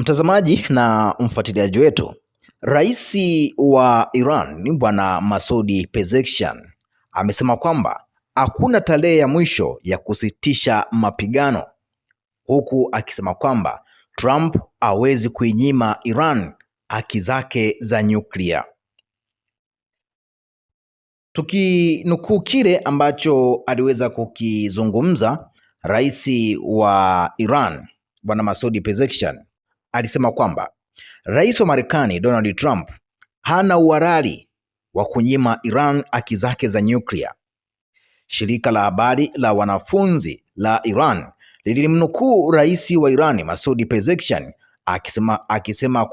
Mtazamaji na mfuatiliaji wetu, Rais wa Iran Bwana Masoud Pezeshkian amesema kwamba hakuna tarehe ya mwisho ya kusitisha mapigano, huku akisema kwamba Trump hawezi kuinyima Iran haki zake za nyuklia. Tukinukuu kile ambacho aliweza kukizungumza Rais wa Iran Bwana Masoud Pezeshkian alisema kwamba Rais wa Marekani Donald Trump hana uhalali wa kunyima Iran haki zake za nyuklia. Shirika la habari la wanafunzi la Iran lilimnukuu Rais wa Iran Masoud Pezeshkian akisema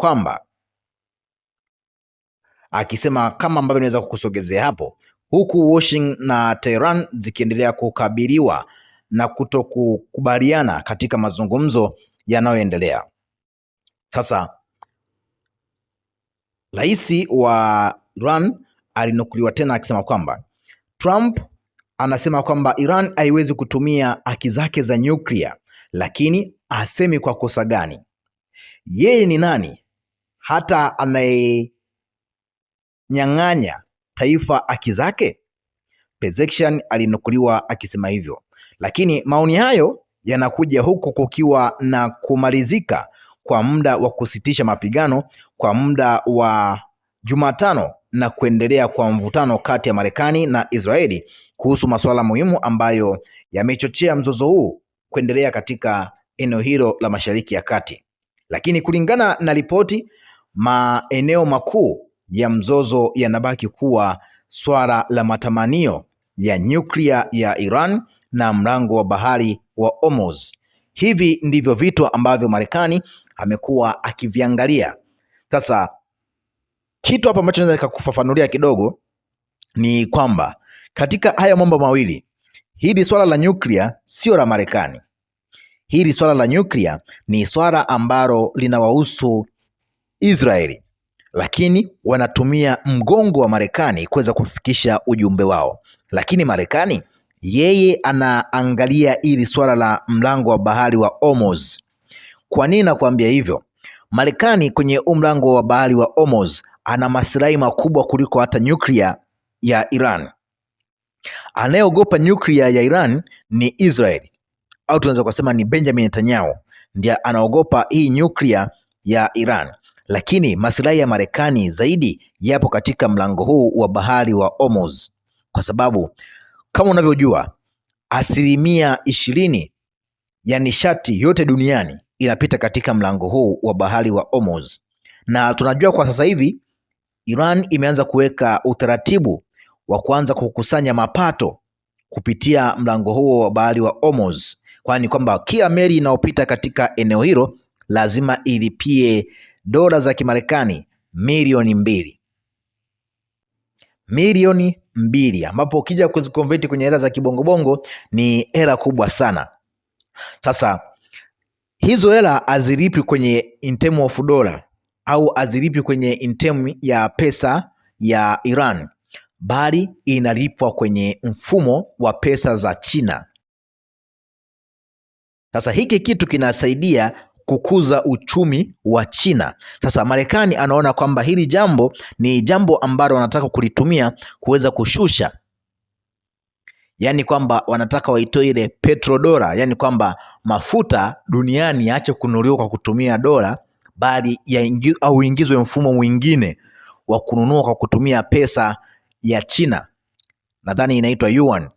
kama ambavyo inaweza kukusogezea hapo, huku Washington na Tehran zikiendelea kukabiliwa na kutokukubaliana katika mazungumzo yanayoendelea. Sasa Rais wa Iran alinukuliwa tena akisema kwamba Trump anasema kwamba Iran haiwezi kutumia haki zake za nyuklia, lakini hasemi kwa kosa gani. Yeye ni nani hata anayenyang'anya taifa haki zake? Pezeshkian alinukuliwa akisema hivyo, lakini maoni hayo yanakuja huku kukiwa na kumalizika kwa muda wa kusitisha mapigano kwa muda wa Jumatano na kuendelea kwa mvutano kati ya Marekani na Israeli kuhusu masuala muhimu ambayo yamechochea mzozo huu kuendelea katika eneo hilo la Mashariki ya Kati. Lakini kulingana na ripoti, maeneo makuu ya mzozo yanabaki kuwa swala la matamanio ya nyuklia ya Iran na mlango wa bahari wa Hormuz. Hivi ndivyo vitu ambavyo Marekani amekuwa akiviangalia. Sasa kitu hapa ambacho naweza nikakufafanulia kidogo ni kwamba katika haya mambo mawili, hili swala la nyuklia sio la Marekani. Hili swala la nyuklia ni swala ambalo linawahusu Israeli, lakini wanatumia mgongo wa Marekani kuweza kufikisha ujumbe wao. Lakini Marekani yeye anaangalia hili swala la mlango wa bahari wa Hormuz. Kwa nini nakwambia hivyo? Marekani kwenye mlango wa bahari wa Hormuz ana maslahi makubwa kuliko hata nyuklia ya Iran. Anayeogopa nyuklia ya Iran ni Israel, au tunaweza kusema ni Benjamin Netanyahu ndiye anaogopa hii nyuklia ya Iran. Lakini maslahi ya Marekani zaidi yapo katika mlango huu wa bahari wa Hormuz, kwa sababu kama unavyojua 20% ya nishati yote duniani inapita katika mlango huu wa bahari wa Hormuz. Na tunajua kwa sasa hivi Iran imeanza kuweka utaratibu wa kuanza kukusanya mapato kupitia mlango huo wa bahari wa Hormuz, kwani kwamba kila meli inayopita katika eneo hilo lazima ilipie dola za Kimarekani milioni 2, ambapo ukija kuzikonveti kwenye hela za kibongobongo ni hela kubwa sana. Sasa hizo hela hazilipi kwenye in term of dollar au hazilipi kwenye in term ya pesa ya Iran, bali inalipwa kwenye mfumo wa pesa za China. Sasa hiki kitu kinasaidia kukuza uchumi wa China. Sasa Marekani anaona kwamba hili jambo ni jambo ambalo wanataka kulitumia kuweza kushusha, yaani kwamba wanataka waitoe ile petrodola, yaani kwamba mafuta duniani yaache kununuliwa kwa kutumia dola, bali uingizwe mfumo mwingine wa kununua kwa kutumia pesa ya China, nadhani inaitwa yuan.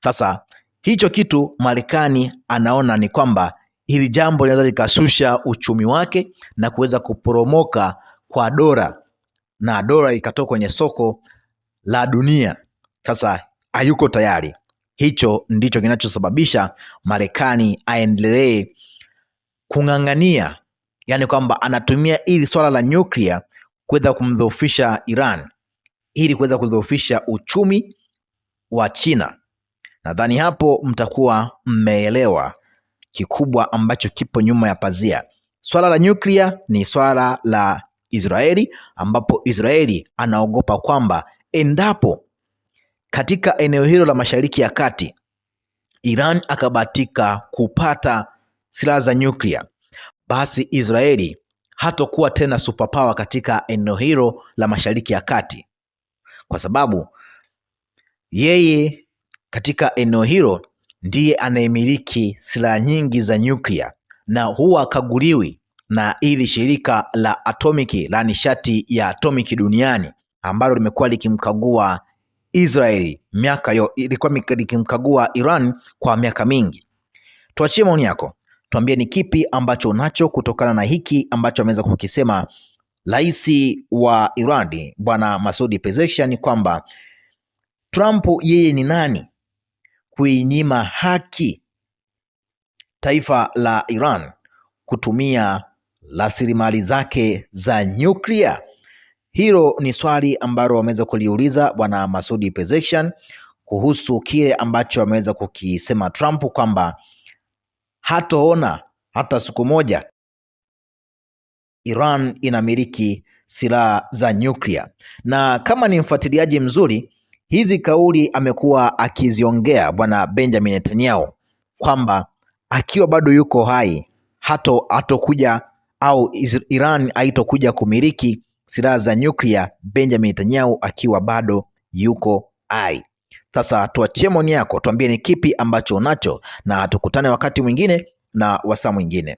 Sasa hicho kitu Marekani anaona ni kwamba hili jambo linaweza likashusha uchumi wake na kuweza kuporomoka kwa dola, na dola ikatoka kwenye soko la dunia. Sasa hayuko tayari. Hicho ndicho kinachosababisha Marekani aendelee kung'ang'ania, yaani kwamba anatumia ili swala la nyuklia kuweza kumdhoofisha Iran, ili kuweza kudhoofisha uchumi wa China. Nadhani hapo mtakuwa mmeelewa kikubwa ambacho kipo nyuma ya pazia. Swala la nyuklia ni swala la Israeli, ambapo Israeli anaogopa kwamba endapo katika eneo hilo la Mashariki ya Kati Iran akabahatika kupata silaha za nyuklia, basi Israeli hatakuwa tena superpower katika eneo hilo la Mashariki ya Kati, kwa sababu yeye katika eneo hilo ndiye anayemiliki silaha nyingi za nyuklia na huwa akaguliwi na ili shirika la atomiki la nishati ya atomiki duniani ambalo limekuwa likimkagua Israeli ilikuwa likimkagua Iran kwa miaka mingi. Tuachie maoni yako, tuambie ni kipi ambacho unacho kutokana na hiki ambacho ameweza kukisema rais wa Iran bwana Masoud Pezeshkian kwamba Trump yeye ni nani kuinyima haki taifa la Iran kutumia rasilimali zake za nyuklia? Hilo ni swali ambalo wameweza kuliuliza bwana Masoud Pezeshkian kuhusu kile ambacho ameweza kukisema Trump kwamba hataona hata siku moja Iran inamiliki silaha za nyuklia. Na kama ni mfuatiliaji mzuri, hizi kauli amekuwa akiziongea bwana Benjamin Netanyahu kwamba akiwa bado yuko hai hatokuja au Iran haitokuja kumiliki silaha za nyuklia, Benjamin Netanyahu akiwa bado yuko hai. Sasa tuachie maoni yako, tuambie ni kipi ambacho unacho, na tukutane wakati mwingine na wasaa mwingine.